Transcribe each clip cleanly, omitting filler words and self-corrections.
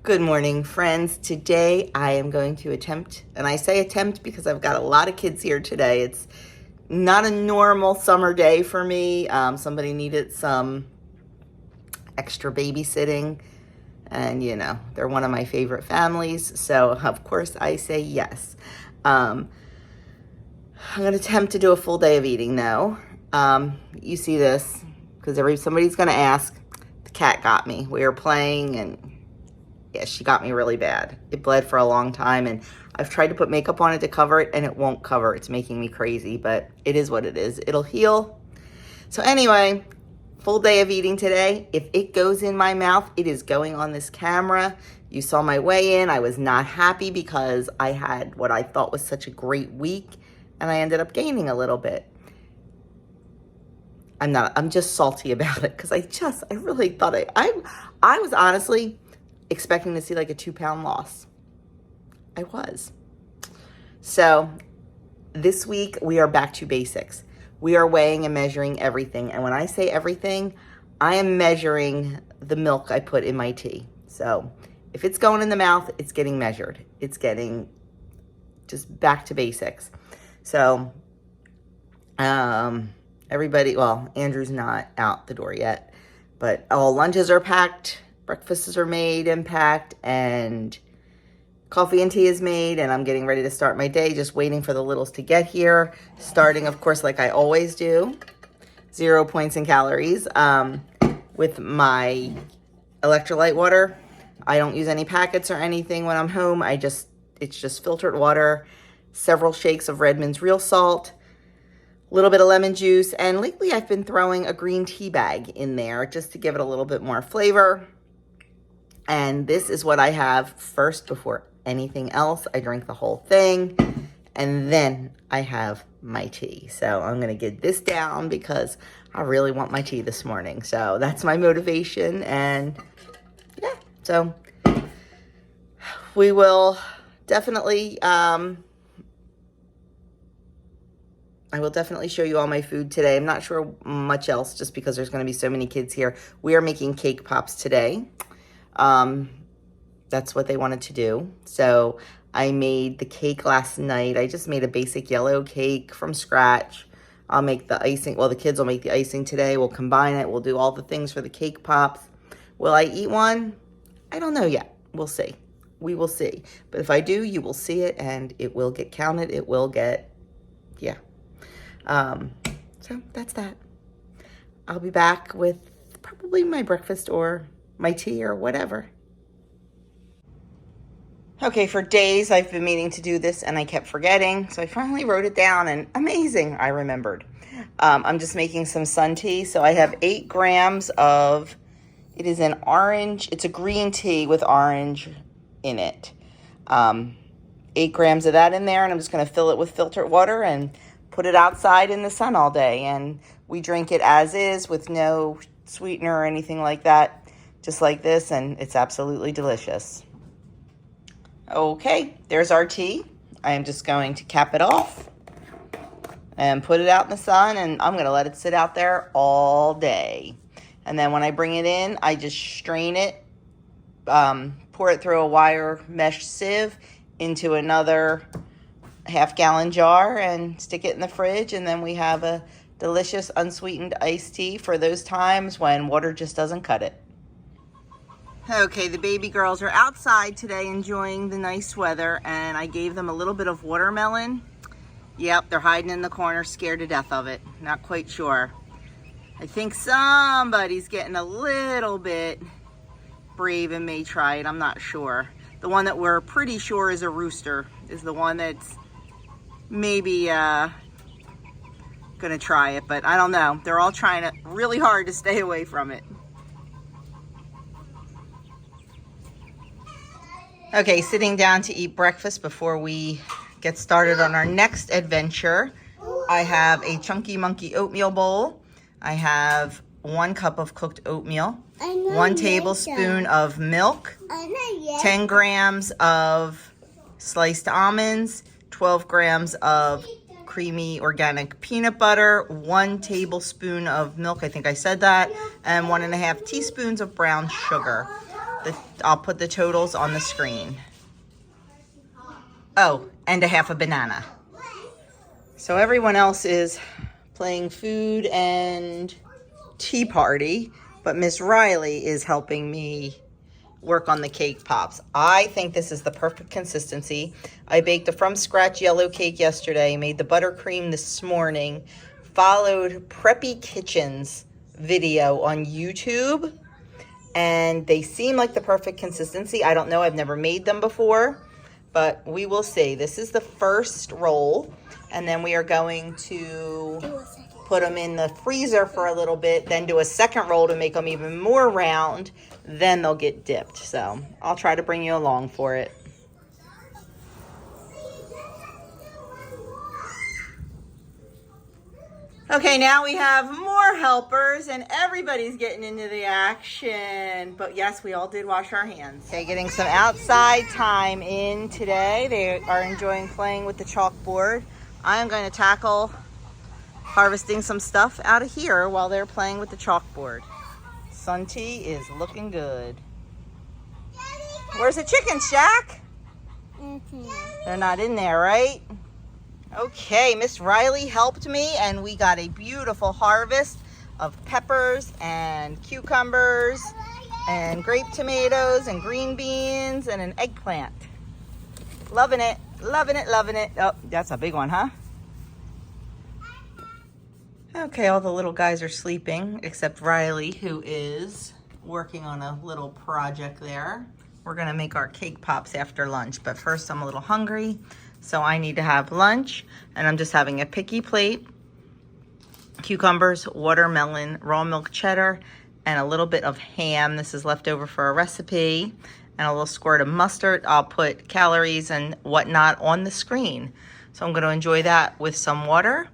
Good morning, friends. Today I am going to attempt, and I say attempt because I've got a lot of kids here today. It's not a normal summer day for me. Somebody needed some extra babysitting, and you know, they're one of my favorite families, so of course I say yes. I'm going to attempt to do a full day of eating though. You see this, because somebody's going to ask. The cat got me. We were playing and yeah, she got me really bad. It bled for a long time, and I've tried to put makeup on it to cover it, and it won't cover. It's making me crazy, but it is what it is. It'll heal. So anyway, full day of eating today. If it goes in my mouth, it is going on this camera. You saw my weigh in. I was not happy because I had what I thought was such a great week, and I ended up gaining a little bit. I'm just salty about it because I really thought I was honestly expecting to see like a 2-pound loss. I was. So this week we are back to basics. We are weighing and measuring everything. And when I say everything, I am measuring the milk I put in my tea. So if it's going in the mouth, it's getting measured. It's getting just back to basics. So everybody, well, Andrew's not out the door yet, but all lunches are packed. Breakfasts are made and packed, and coffee and tea is made, and I'm getting ready to start my day, just waiting for the littles to get here. Starting, of course, like I always do, 0 points in calories with my electrolyte water. I don't use any packets or anything when I'm home. It's just filtered water, several shakes of Redmond's real salt, a little bit of lemon juice, and lately I've been throwing a green tea bag in there just to give it a little bit more flavor. And this is what I have first before anything else. I drink the whole thing, and then I have my tea. So I'm going to get this down because I really want my tea this morning. So that's my motivation, and yeah, so we will definitely, I will definitely show you all my food today. I'm not sure much else just because there's going to be so many kids here. We are making cake pops today. That's what they wanted to do. So I made the cake last night. I just made a basic yellow cake from scratch. I'll make the icing. Well, the kids will make the icing today. We'll combine it. We'll do all the things for the cake pops. Will I eat one? I don't know yet. We'll see. We will see. But if I do, you will see it, and it will get counted. It will get, yeah. So that's that. I'll be back with probably my breakfast or my tea or whatever. Okay, for days I've been meaning to do this and I kept forgetting. So I finally wrote it down, and amazing, I remembered. I'm just making some sun tea. So I have 8 grams of, it is an orange, it's a green tea with orange in it. 8 grams of that in there, and I'm just going to fill it with filtered water and put it outside in the sun all day. And we drink it as is with no sweetener or anything like that, just like this, and it's absolutely delicious. Okay, there's our tea. I am just going to cap it off and put it out in the sun, and I'm going to let it sit out there all day. And then when I bring it in, I just strain it, pour it through a wire mesh sieve into another half-gallon jar and stick it in the fridge, and then we have a delicious unsweetened iced tea for those times when water just doesn't cut it. Okay, the baby girls are outside today enjoying the nice weather, and I gave them a little bit of watermelon. Yep, they're hiding in the corner, scared to death of it. Not quite sure. I think somebody's getting a little bit brave and may try it. I'm not sure. The one that we're pretty sure is a rooster is the one that's maybe gonna try it, but I don't know. They're all trying really hard to stay away from it. Okay, sitting down to eat breakfast before we get started on our next adventure. I have a Chunky Monkey oatmeal bowl. I have 1 cup of cooked oatmeal, 1 tablespoon of milk, 10 grams of sliced almonds, 12 grams of creamy organic peanut butter, 1 tablespoon of milk, I think I said that, and 1.5 teaspoons of brown sugar. I'll put the totals on the screen. Oh, and a half a banana. So everyone else is playing food and tea party, but Miss Riley is helping me work on the cake pops. I think this is the perfect consistency. I baked a from scratch yellow cake yesterday, made the buttercream this morning, followed Preppy Kitchen's video on YouTube, and they seem like the perfect consistency. I don't know, I've never made them before, but we will see. This is the first roll, and then we are going to put them in the freezer for a little bit, then do a second roll to make them even more round, then they'll get dipped. So I'll try to bring you along for it. Okay, now we have more helpers and everybody's getting into the action. But yes, we all did wash our hands. Okay, getting some outside time in today. They are enjoying playing with the chalkboard. I am going to tackle harvesting some stuff out of here while they're playing with the chalkboard. Sun tea is looking good. Where's the chickens, Jack? They're not in there, right? Okay, Miss Riley helped me and we got a beautiful harvest of peppers and cucumbers and grape tomatoes and green beans and an eggplant. Loving it, loving it, loving it. Oh, that's a big one, huh? Okay, all the little guys are sleeping except Riley, who is working on a little project there. We're gonna make our cake pops after lunch, but first I'm a little hungry, so I need to have lunch, and I'm just having a picky plate, cucumbers, watermelon, raw milk cheddar, and a little bit of ham. This is left over for a recipe, and a little squirt of mustard. I'll put calories and whatnot on the screen. So I'm gonna enjoy that with some water.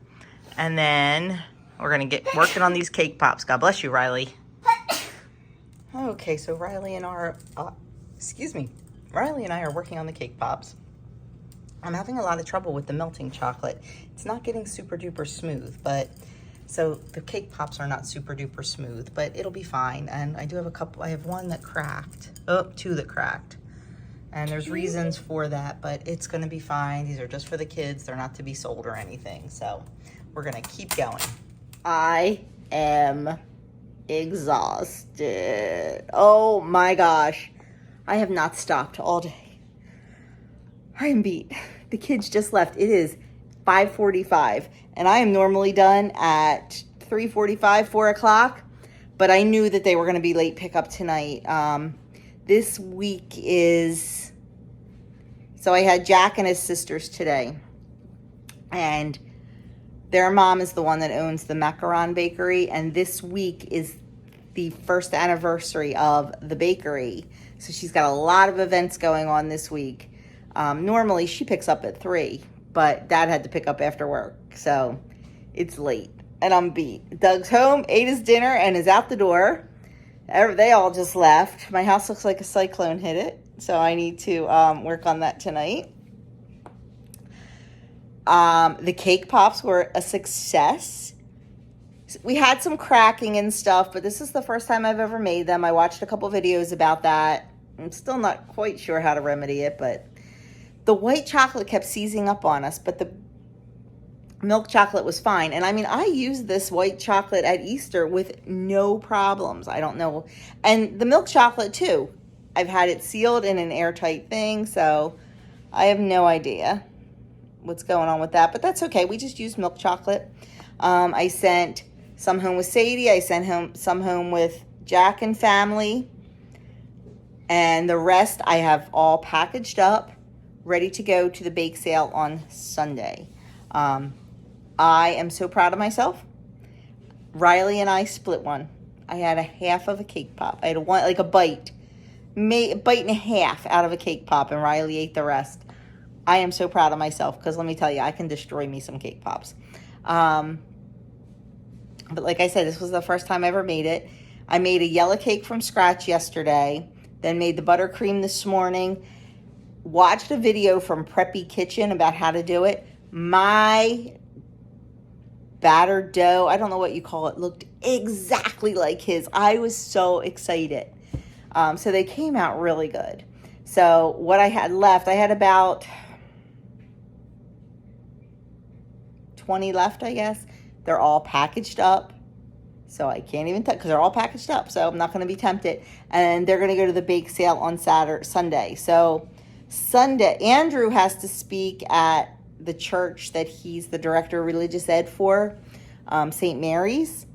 And then we're gonna get working on these cake pops. God bless you, Riley. Okay, so Riley and I are working on the cake pops. I'm having a lot of trouble with the melting chocolate. It's not getting super duper smooth, but so the cake pops are not super duper smooth, but it'll be fine. And I do have a couple, I have one that cracked. Oh, two that cracked. And there's reasons for that, but it's gonna be fine. These are just for the kids. They're not to be sold or anything, so we're gonna keep going. I am exhausted. Oh my gosh. I have not stopped all day. I am beat. The kids just left. It is 5:45 and I am normally done at 3:45, 4 o'clock, but I knew that they were gonna be late pickup tonight. This week is, so I had Jack and his sisters today, and their mom is the one that owns the macaron bakery, and this week is the first anniversary of the bakery. So she's got a lot of events going on this week. Normally she picks up at 3, but Dad had to pick up after work, so it's late and I'm beat. Doug's home, ate his dinner, and is out the door. They all just left. My house looks like a cyclone hit it, so I need to work on that tonight. The cake pops were a success. We had some cracking and stuff, but this is the first time I've ever made them. I watched a couple videos about that. I'm still not quite sure how to remedy it, but the white chocolate kept seizing up on us, but the milk chocolate was fine. And I mean, I used this white chocolate at Easter with no problems. I don't know. And the milk chocolate too. I've had it sealed in an airtight thing, so I have no idea what's going on with that, but that's okay. We just used milk chocolate. I sent some home with Sadie. I sent some home with Jack and family. And the rest I have all packaged up, ready to go to the bake sale on Sunday. I am so proud of myself. Riley and I split one. I had a half of a cake pop. I had a bite and a half out of a cake pop, and Riley ate the rest. I am so proud of myself, because let me tell you, I can destroy me some cake pops. But like I said, this was the first time I ever made it. I made a yellow cake from scratch yesterday, then made the buttercream this morning, watched a video from Preppy Kitchen about how to do it. My batter dough, I don't know what you call it, looked exactly like his. I was so excited. So they came out really good. So what I had left, I had about 20 left, I guess. They're all packaged up. So I can't even because they're all packaged up. So I'm not going to be tempted. And they're going to go to the bake sale on Sunday. So Sunday, Andrew has to speak at the church that he's the director of religious ed for, St. Mary's.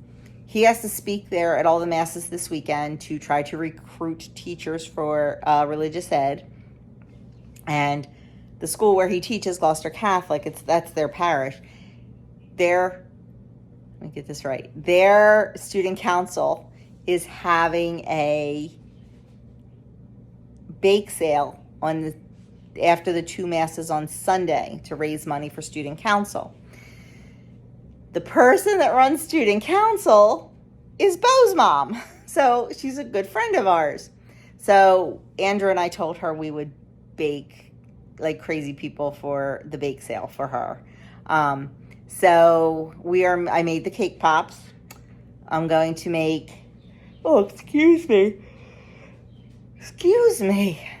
He has to speak there at all the masses this weekend to try to recruit teachers for religious ed. And the school where he teaches, Gloucester Catholic, that's their parish. Let me get this right. Their student council is having a bake sale after the 2 masses on Sunday to raise money for student council. The person that runs student council is Bo's mom. So she's a good friend of ours. So Andrew and I told her we would bake like crazy people for the bake sale for her. So I made the cake pops. I'm going to make, excuse me.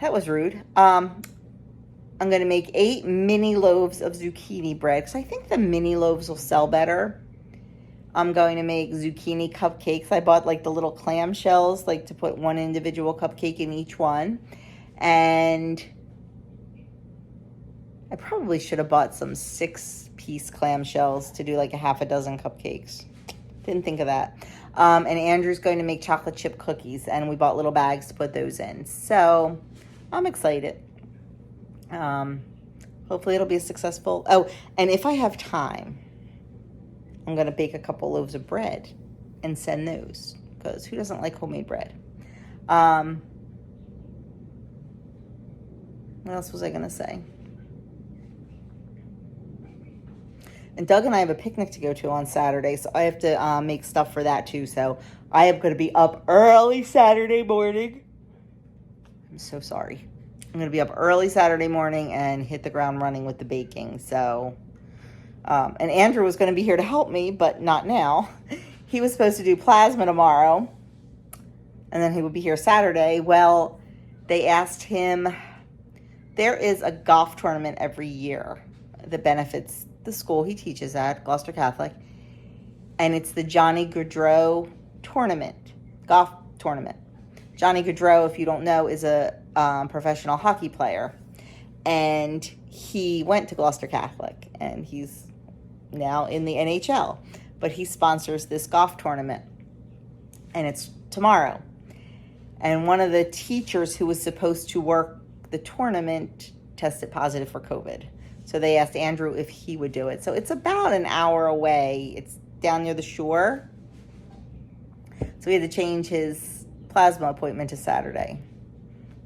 That was rude. I'm going to make 8 mini loaves of zucchini bread because I think the mini loaves will sell better. I'm going to make zucchini cupcakes. I bought like the little clam shells, like to put one individual cupcake in each one. And I probably should have bought some 6-piece clam shells to do like a half a dozen cupcakes. Didn't think of that. And Andrew's going to make chocolate chip cookies, and we bought little bags to put those in. So I'm excited. Hopefully it'll be successful. Oh, and if I have time, I'm going to bake a couple loaves of bread and send those, because who doesn't like homemade bread? What else was I going to say? And Doug and I have a picnic to go to on Saturday, so I have to make stuff for that too. So I am going to be up early Saturday morning. I'm so sorry. I'm going to be up early Saturday morning and hit the ground running with the baking. So, and Andrew was going to be here to help me, but not now. He was supposed to do plasma tomorrow, and then he would be here Saturday. Well, they asked him, there is a golf tournament every year that benefits the school he teaches at, Gloucester Catholic, and it's the Johnny Gaudreau tournament, golf tournament. Johnny Gaudreau, if you don't know, is a professional hockey player, and he went to Gloucester Catholic, and he's now in the NHL, but he sponsors this golf tournament, and it's tomorrow. And one of the teachers who was supposed to work the tournament tested positive for COVID. So they asked Andrew if he would do it. So it's about an hour away. It's down near the shore. So we had to change his plasma appointment to Saturday.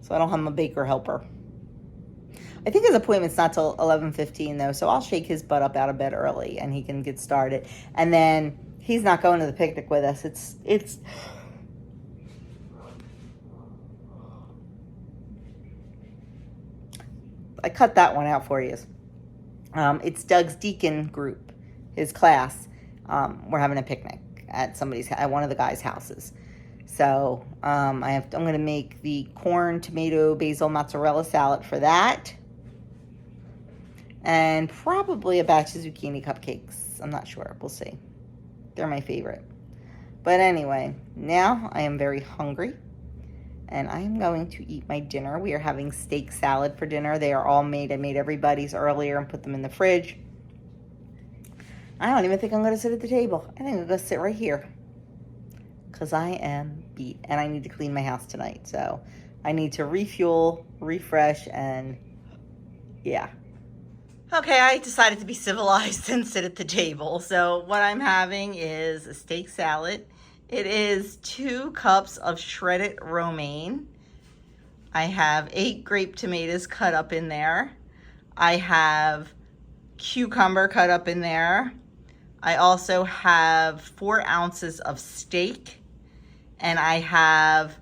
So I don't have a baker helper. I think his appointment's not till 11:15 though. So I'll shake his butt up out of bed early and he can get started. And then he's not going to the picnic with us. It's I cut that one out for you. It's Doug's deacon group, his class. We're having a picnic at one of the guys' houses. So I'm going to make the corn, tomato, basil, mozzarella salad for that, and probably a batch of zucchini cupcakes. I'm not sure. We'll see. They're my favorite. But anyway, now I am very hungry. And I am going to eat my dinner. We are having steak salad for dinner. They are all made. I made everybody's earlier and put them in the fridge. I don't even think I'm going to sit at the table. I think I'm going to sit right here. Because I am beat. And I need to clean my house tonight. So I need to refuel, refresh, and yeah. Okay, I decided to be civilized and sit at the table. So what I'm having is a steak salad. It is 2 cups of shredded romaine. I have 8 grape tomatoes cut up in there. I have cucumber cut up in there. I also have 4 ounces of steak. And I have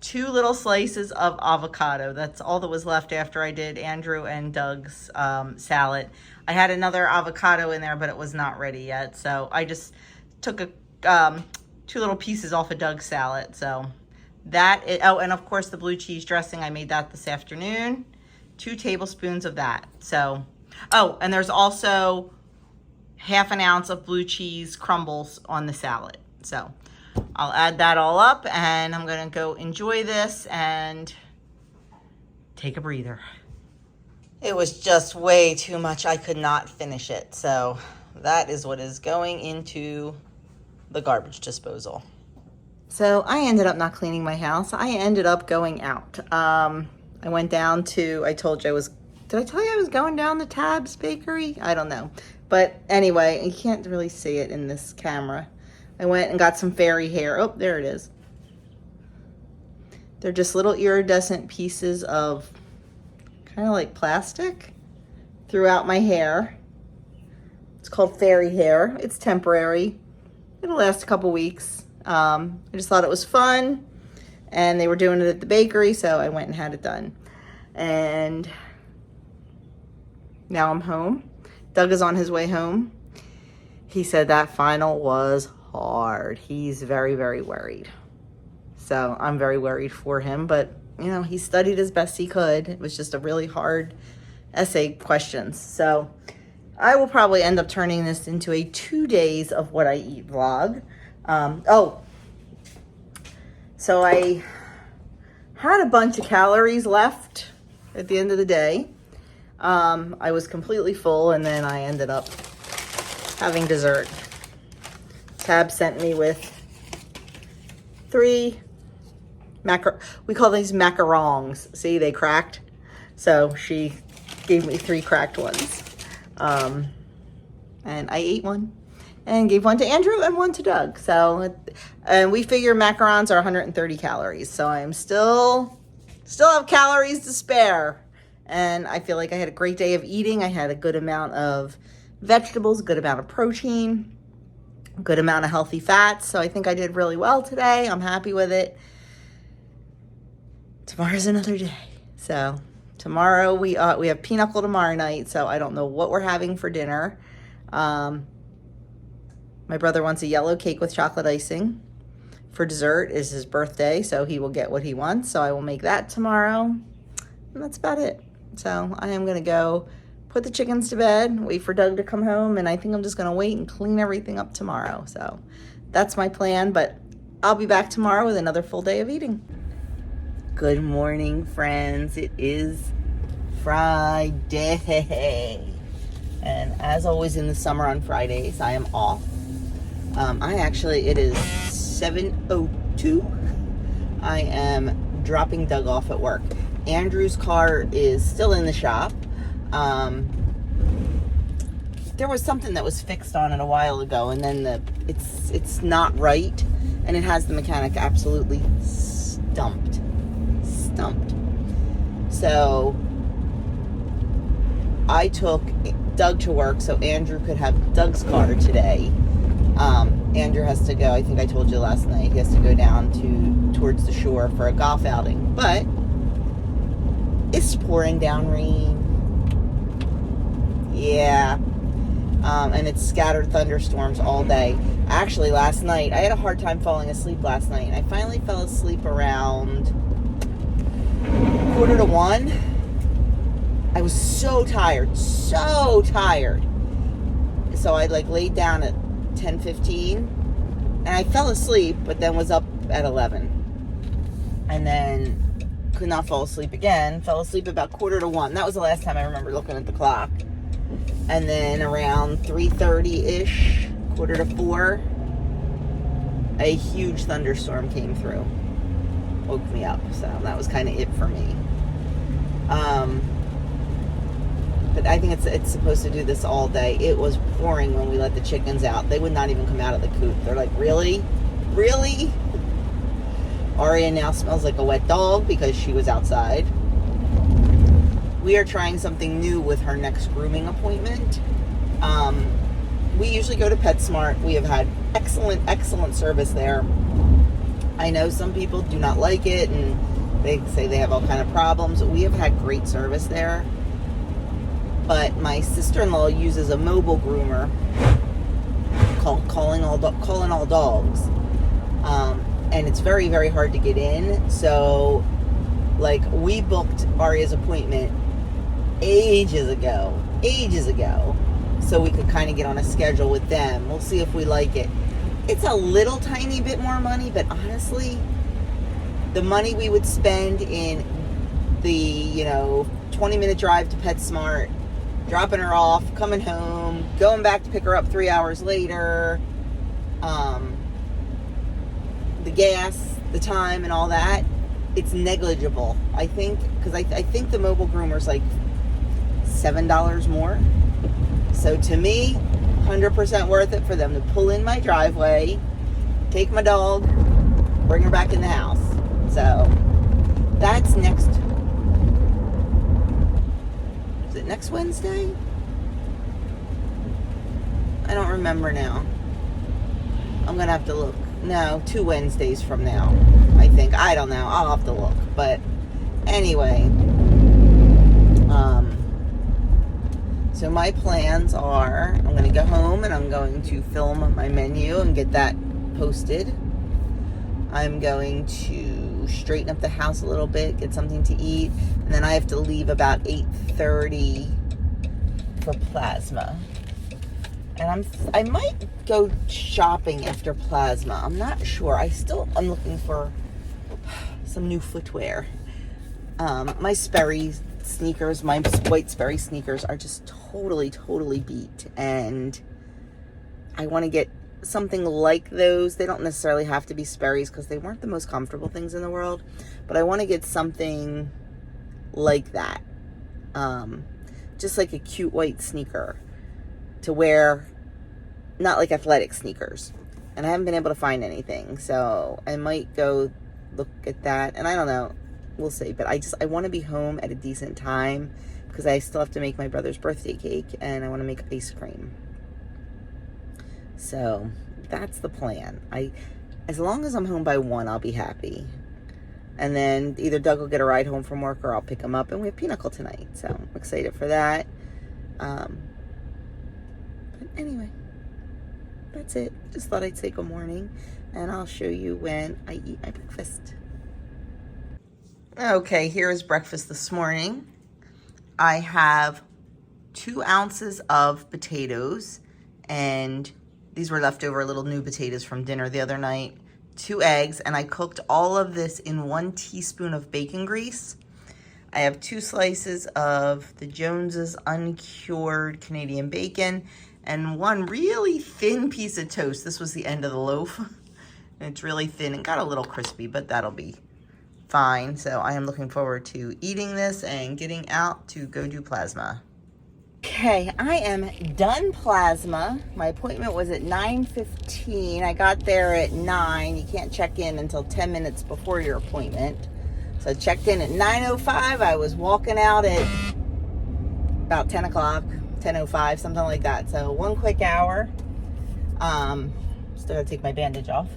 2 little slices of avocado. That's all that was left after I did Andrew and Doug's salad. I had another avocado in there, but it was not ready yet. So I just took 2 little pieces off of Doug's salad. So Oh, and of course the blue cheese dressing, I made that this afternoon. 2 tablespoons of that. So, oh, and there's also half an ounce of blue cheese crumbles on the salad. So I'll add that all up, and I'm gonna go enjoy this and take a breather. It was just way too much. I could not finish it. So that is what is going into the garbage disposal. So I ended up not cleaning my house. I ended up going out. I went down to, did I tell you I was going down to Tab's Bakery? I don't know. But anyway, you can't really see it in this camera. I went and got some fairy hair. Oh, there it is. They're just little iridescent pieces of kind of like plastic throughout my hair. It's called fairy hair. It's temporary. It'll last a couple weeks. I just thought it was fun, and they were doing it at the bakery, so I went and had it done. And now I'm home. Doug is on his way home. He said that final was hard. He's very, very worried. So I'm very worried for him, but you know, he studied as best he could. It was just a really hard essay questions. So I will probably end up turning this into a 2 days of what I eat vlog. So I had a bunch of calories left at the end of the day. I was completely full, and then I ended up having dessert. Tab sent me with 3 we call these macarons. See, they cracked. So she gave me 3 cracked ones. And I ate one and gave one to Andrew and one to Doug. So, and we figure macarons are 130 calories. So I am still have calories to spare. And I feel like I had a great day of eating. I had a good amount of vegetables, a good amount of protein, a good amount of healthy fats. So I think I did really well today. I'm happy with it. Tomorrow's another day. So tomorrow we have Pinochle tomorrow night. So I don't know what we're having for dinner. My brother wants a yellow cake with chocolate icing. For dessert is his birthday, so he will get what he wants. So I will make that tomorrow. And that's about it. So I am going to go put the chickens to bed, wait for Doug to come home, and I think I'm just going to wait and clean everything up tomorrow. So that's my plan, but I'll be back tomorrow with another full day of eating. Good morning, friends. It is Friday. And as always in the summer on Fridays, I am off. It is 7:02. I am dropping Doug off at work. Andrew's car is still in the shop. There was something that was fixed on it a while ago, and then it's not right, and it has the mechanic absolutely stumped. So I took Doug to work so Andrew could have Doug's car today. Andrew has to go, I think I told you last night, he has to go down towards the shore for a golf outing, but it's pouring down rain. Yeah. And it's scattered thunderstorms all day. Actually, last night, I had a hard time falling asleep last night, and I finally fell asleep around 1:45. I was so tired. So I laid down at 10:15, and I fell asleep, but then was up at 11. And then could not fall asleep again. Fell asleep about 1:45. That was the last time I remember looking at the clock. And then around 3:30-ish, 3:45, a huge thunderstorm came through. Woke me up. So that was kind of it for me. But I think it's supposed to do this all day. It was pouring when we let the chickens out. They would not even come out of the coop. They're like, really? Really? Aria now smells like a wet dog because she was outside. We are trying something new with her next grooming appointment. We usually go to PetSmart. We have had excellent service there. I know some people do not like it, and they say they have all kind of problems. We have had great service there. But my sister-in-law uses a mobile groomer called Calling All Dogs. and it's very, very hard to get in. So, like, we booked Aria's appointment ages ago, so we could kind of get on a schedule with them. We'll see if we like it. It's a little tiny bit more money, but honestly, the money we would spend in the, 20-minute drive to PetSmart, dropping her off, coming home, going back to pick her up 3 hours later, the gas, the time, and all that, it's negligible, I think, because I think the mobile groomer's like $7 more. So to me, 100% worth it for them to pull in my driveway, take my dog, bring her back in the house. So that's next. Is it next Wednesday? I don't remember now. I'm going to have to look. No, 2 Wednesdays from now, I think. I don't know. I'll have to look. But anyway, so my plans are, I'm going to go home and I'm going to film my menu and get that posted. I'm going to straighten up the house a little bit, get something to eat, and then I have to leave about 8:30 for plasma. And I might go shopping after plasma. I'm not sure. I'm looking for some new footwear. My Sperry sneakers, my white Sperry sneakers are just totally beat. And I want to get something like those. They don't necessarily have to be Sperry's because they weren't the most comfortable things in the world. But I want to get something like that. Just like a cute white sneaker to wear, not like athletic sneakers. And I haven't been able to find anything. So I might go look at that. And I don't know. We'll see. But I want to be home at a decent time because I still have to make my brother's birthday cake and I want to make ice cream. So that's the plan. As long as I'm home by 1, I'll be happy. And then either Doug will get a ride home from work or I'll pick him up, and we have Pinochle tonight. So I'm excited for that. But anyway, that's it. Just thought I'd say good morning, and I'll show you when I eat my breakfast. Okay, here is breakfast this morning. I have 2 ounces of potatoes, and these were leftover little new potatoes from dinner the other night. 2 eggs, and I cooked all of this in 1 teaspoon of bacon grease. I have 2 slices of the Jones's uncured Canadian bacon and 1 really thin piece of toast. This was the end of the loaf. And it's really thin and got a little crispy, but that'll be fine. So I am looking forward to eating this and getting out to go do plasma. Okay, I am done plasma. My appointment was at 9:15. I got there at 9. You can't check in until 10 minutes before your appointment. So I checked in at 9:05. I was walking out at about 10 o'clock, 10:05, something like that. So 1 quick hour. Still gotta take my bandage off.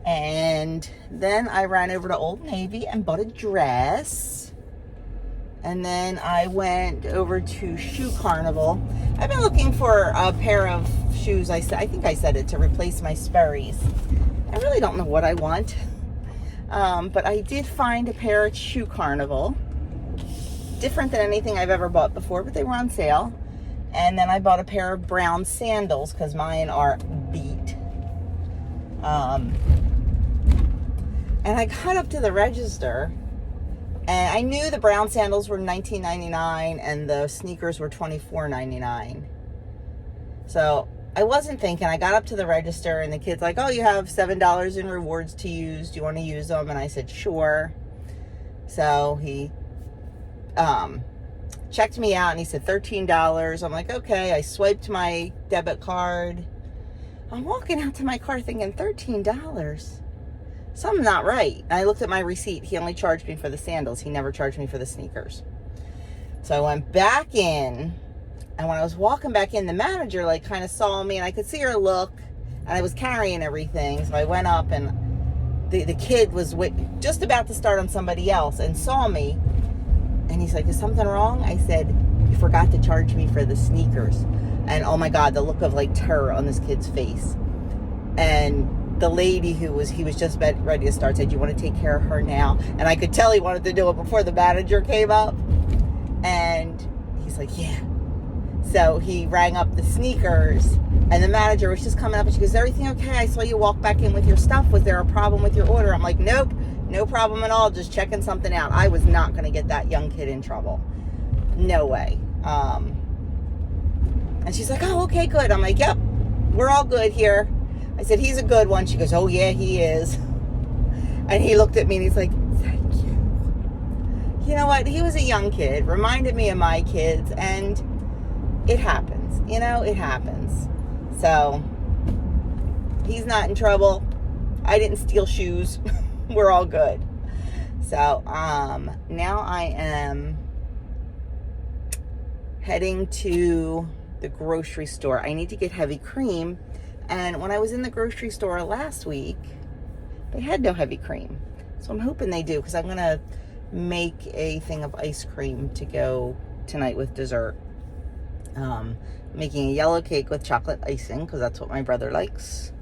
And then I ran over to Old Navy and bought a dress. And then I went over to Shoe Carnival. I've been looking for a pair of shoes. I think I said it, to replace my Sperry's. I really don't know what I want. But I did find a pair at Shoe Carnival. Different than anything I've ever bought before, but they were on sale. And then I bought a pair of brown sandals because mine are beat. And I got up to the register, and I knew the brown sandals were $19.99 and the sneakers were $24.99. So I wasn't thinking. I got up to the register, and the kid's like, "Oh, you have $7 in rewards to use. Do you want to use them?" And I said, "Sure." So he checked me out, and he said $13. I'm like, okay. I swiped my debit card. I'm walking out to my car thinking, $13? Something's not right. And I looked at my receipt. He only charged me for the sandals. He never charged me for the sneakers. So I went back in, and when I was walking back in, the manager kind of saw me, and I could see her look, and I was carrying everything. So I went up, and the kid was just about to start on somebody else and saw me, and he's like, "Is something wrong?" I said, "You forgot to charge me for the sneakers." And oh my God, the look of terror on this kid's face. And the lady he was just ready to start said, "You want to take care of her now?" And I could tell he wanted to do it before the manager came up. And he's like, "Yeah." So he rang up the sneakers, and the manager was just coming up, and she goes, "Is everything okay? I saw you walk back in with your stuff. Was there a problem with your order?" I'm like, "Nope, no problem at all. Just checking something out." I was not going to get that young kid in trouble. No way. And she's like, "Oh, okay, good." I'm like, "Yep, we're all good here." I said, "He's a good one." She goes, "Oh, yeah, he is." And he looked at me and he's like, "Thank you." You know what? He was a young kid, reminded me of my kids, and it happens. You know, it happens. So, he's not in trouble. I didn't steal shoes. We're all good. So, now I am heading to the grocery store. I need to get heavy cream. And when I was in the grocery store last week, they had no heavy cream. So I'm hoping they do, because I'm going to make a thing of ice cream to go tonight with dessert. Making a yellow cake with chocolate icing, because that's what my brother likes.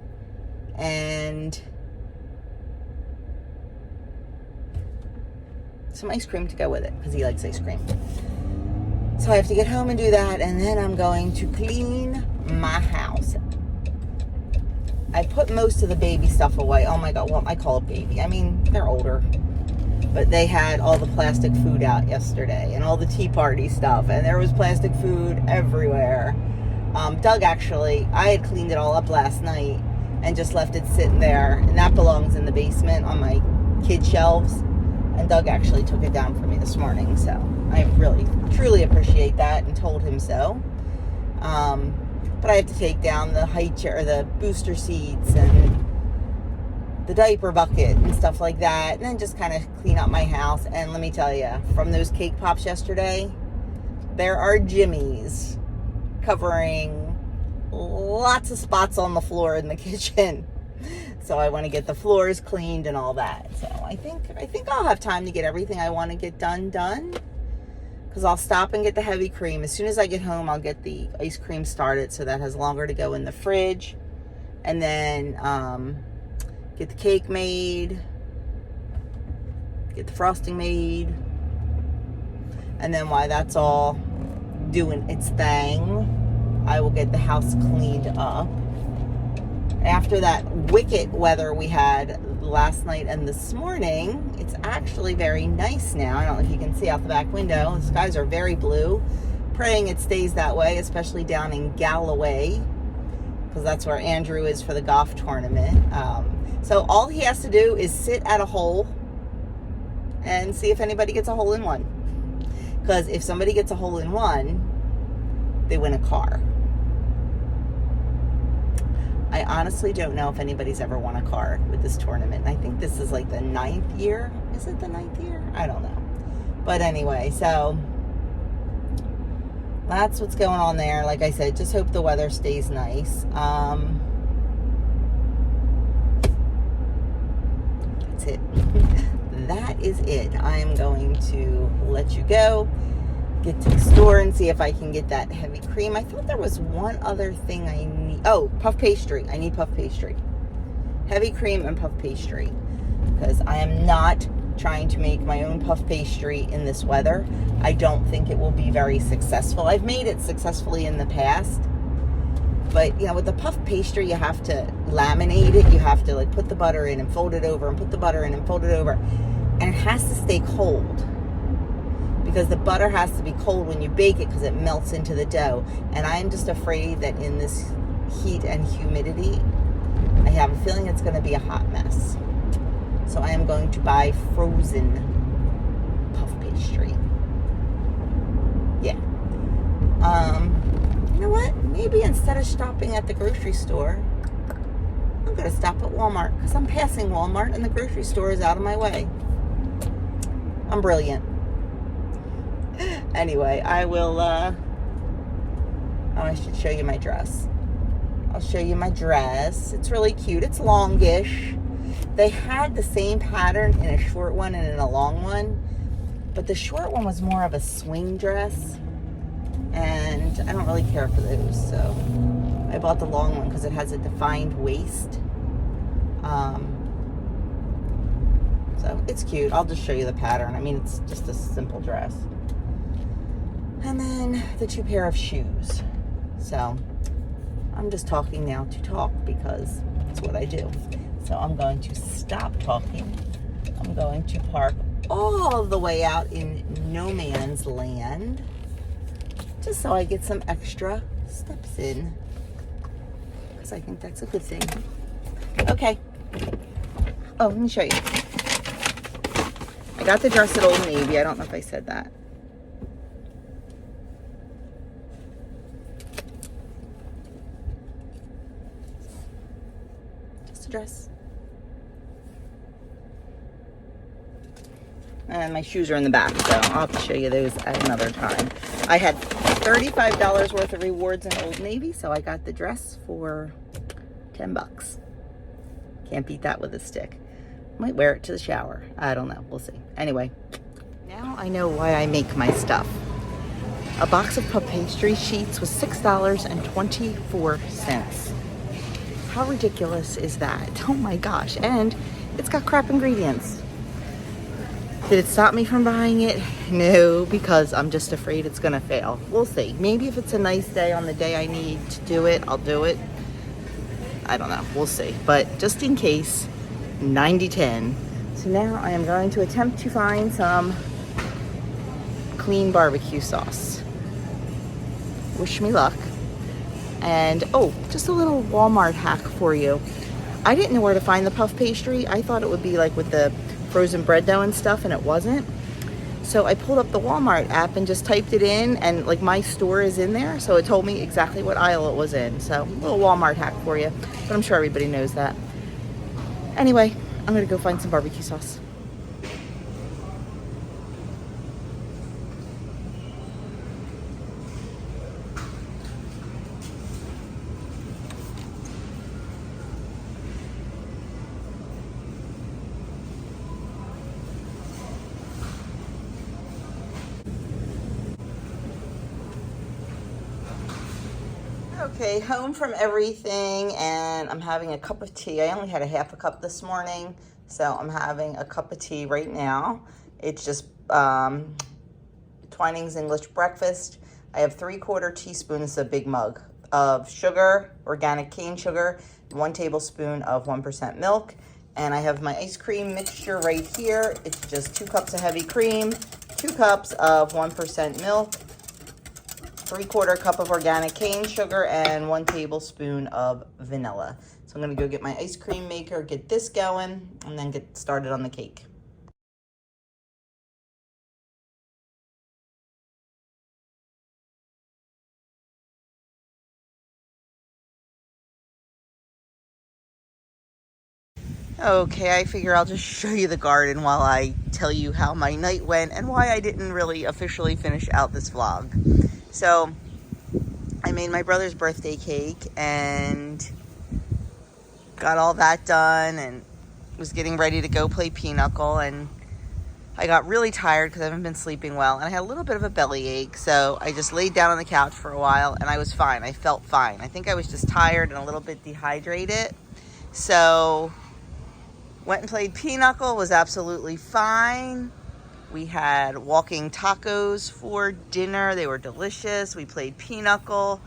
And some ice cream to go with it, because he likes ice cream. So I have to get home and do that, and then I'm going to clean my house. I put most of the baby stuff away. Oh my God, well, I call it baby. I mean, they're older. But they had all the plastic food out yesterday and all the tea party stuff. And there was plastic food everywhere. Doug actually, I had cleaned it all up last night and just left it sitting there. And that belongs in the basement on my kid shelves. And Doug actually took it down for me this morning. So I really, truly appreciate that and told him so. But I have to take down the high chair, the booster seats, and the diaper bucket and stuff like that, and then just kind of clean up my house. And let me tell you, from those cake pops yesterday, there are jimmies covering lots of spots on the floor in the kitchen. So I want to get the floors cleaned and all that. So I think I'll have time to get everything I want to get done. Because I'll stop and get the heavy cream. As soon as I get home, I'll get the ice cream started, so that has longer to go in the fridge. And then get the cake made, get the frosting made. And then while that's all doing its thing, I will get the house cleaned up. After that wicked weather we had last night and this morning, it's actually very nice now. I don't know if you can see out the back window. The skies are very blue. Praying it stays that way, especially down in Galloway, because that's where Andrew is for the golf tournament. So all he has to do is sit at a hole and see if anybody gets a hole in one. Because if somebody gets a hole in one, they win a car. I honestly don't know if anybody's ever won a car with this tournament. I think this is like the 9th year. Is it the 9th year? I don't know. But anyway, so that's what's going on there. Like I said, just hope the weather stays nice. That's it. That is it. I am going to let you go. Get to the store and see if I can get that heavy cream. I thought there was one other thing I need. Oh, puff pastry. I need puff pastry. Heavy cream and puff pastry. Because I am not trying to make my own puff pastry in this weather. I don't think it will be very successful. I've made it successfully in the past. But, you know, with the puff pastry, you have to laminate it. You have to, like, put the butter in and fold it over and put the butter in and fold it over. And it has to stay cold. Because the butter has to be cold when you bake it, because it melts into the dough. And I am just afraid that in this heat and humidity, I have a feeling it's going to be a hot mess. So I am going to buy frozen puff pastry. Yeah. You know what? Maybe instead of stopping at the grocery store, I'm going to stop at Walmart, because I'm passing Walmart and the grocery store is out of my way. I'm brilliant. Anyway, I will, oh, I should show you my dress. I'll show you my dress. It's really cute. It's longish. They had the same pattern in a short one and in a long one, but the short one was more of a swing dress, and I don't really care for those, so I bought the long one because it has a defined waist. it's cute. I'll just show you the pattern. I mean, it's just a simple dress. And then the 2 pair of shoes. So I'm just talking now to talk because that's what I do. So I'm going to stop talking. I'm going to park all the way out in no man's land just so I get some extra steps in, because I think that's a good thing. Okay. Oh, let me show you. I got the dress at Old Navy. I don't know if I said that. Just a dress. And my shoes are in the back, so I'll have to show you those at another time. I had $35 worth of rewards in Old Navy, so I got the dress for 10 bucks. Can't beat that with a stick. Might wear it to the shower. I don't know. We'll see. Anyway, now I know why I make my stuff. A box of puff pastry sheets was $6.24. How ridiculous is that? Oh my gosh. And it's got crap ingredients. Did it stop me from buying it? No, because I'm just afraid it's gonna fail. We'll see. Maybe if it's a nice day on the day I need to do it, I'll do it. I don't know. We'll see. But just in case, 90-10. So now I am going to attempt to find some clean barbecue sauce. Wish me luck. And, oh, just a little Walmart hack for you. I didn't know where to find the puff pastry. I thought it would be like with the frozen bread dough and stuff, and it wasn't. So I pulled up the Walmart app and just typed it in, and like my store is in there, so it told me exactly what aisle it was in. So a little Walmart hack for you, but I'm sure everybody knows that. Anyway, I'm gonna go find some barbecue sauce. Okay, home from everything, and I'm having a cup of tea. I only had a half a cup this morning, so I'm having a cup of tea right now. It's just Twining's English breakfast. I have 3/4 teaspoons, a big mug, of sugar, organic cane sugar, 1 tablespoon of 1% milk, and I have my ice cream mixture right here. It's just 2 cups of heavy cream, 2 cups of 1% milk, 3/4 cup of organic cane sugar, and 1 tablespoon of vanilla. So I'm gonna go get my ice cream maker, get this going, and then get started on the cake. Okay, I figure I'll just show you the garden while I tell you how my night went and why I didn't really officially finish out this vlog. So I made my brother's birthday cake and got all that done and was getting ready to go play Pinochle, and I got really tired because I haven't been sleeping well, and I had a little bit of a bellyache, so I just laid down on the couch for a while and I was fine. I felt fine. I think I was just tired and a little bit dehydrated. So went and played Pinochle, was absolutely fine. We had walking tacos for dinner. They were delicious. We played Pinochle.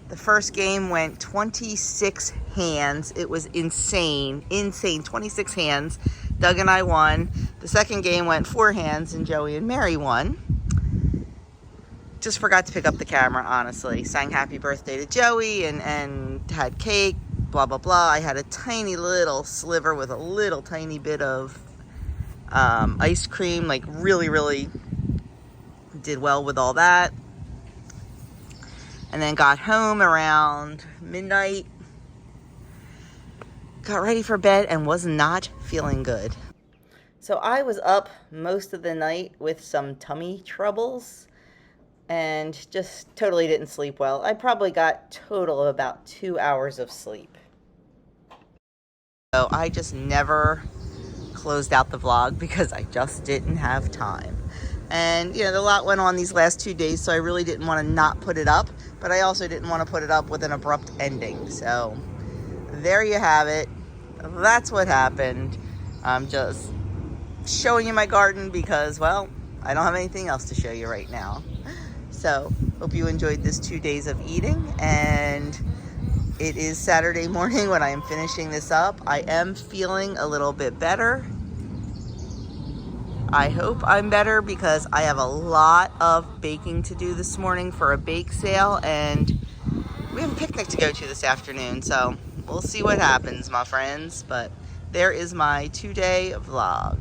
The first game went 26 hands. It was insane, 26 hands. Doug and I won. The second game went 4 hands, and Joey and Mary won. Just forgot to pick up the camera, honestly. Sang happy birthday to Joey and had cake, blah, blah, blah. I had a tiny little sliver with a little tiny bit of ice cream, like really did well with all that. And then got home around midnight, got ready for bed, and was not feeling good. So I was up most of the night with some tummy troubles and just totally didn't sleep well. I probably got total of about 2 hours of sleep. So I just never closed out the vlog because I just didn't have time. And you know, a lot went on these last 2 days, so I really didn't want to not put it up, but I also didn't want to put it up with an abrupt ending. So there you have it. That's what happened. I'm just showing you my garden because, well, I don't have anything else to show you right now. So, hope you enjoyed this 2 days of eating, and it is Saturday morning when I am finishing this up. I am feeling a little bit better. I hope I'm better because I have a lot of baking to do this morning for a bake sale, and we have a picnic to go to this afternoon, so we'll see what happens, my friends. But there is my 2-day vlog.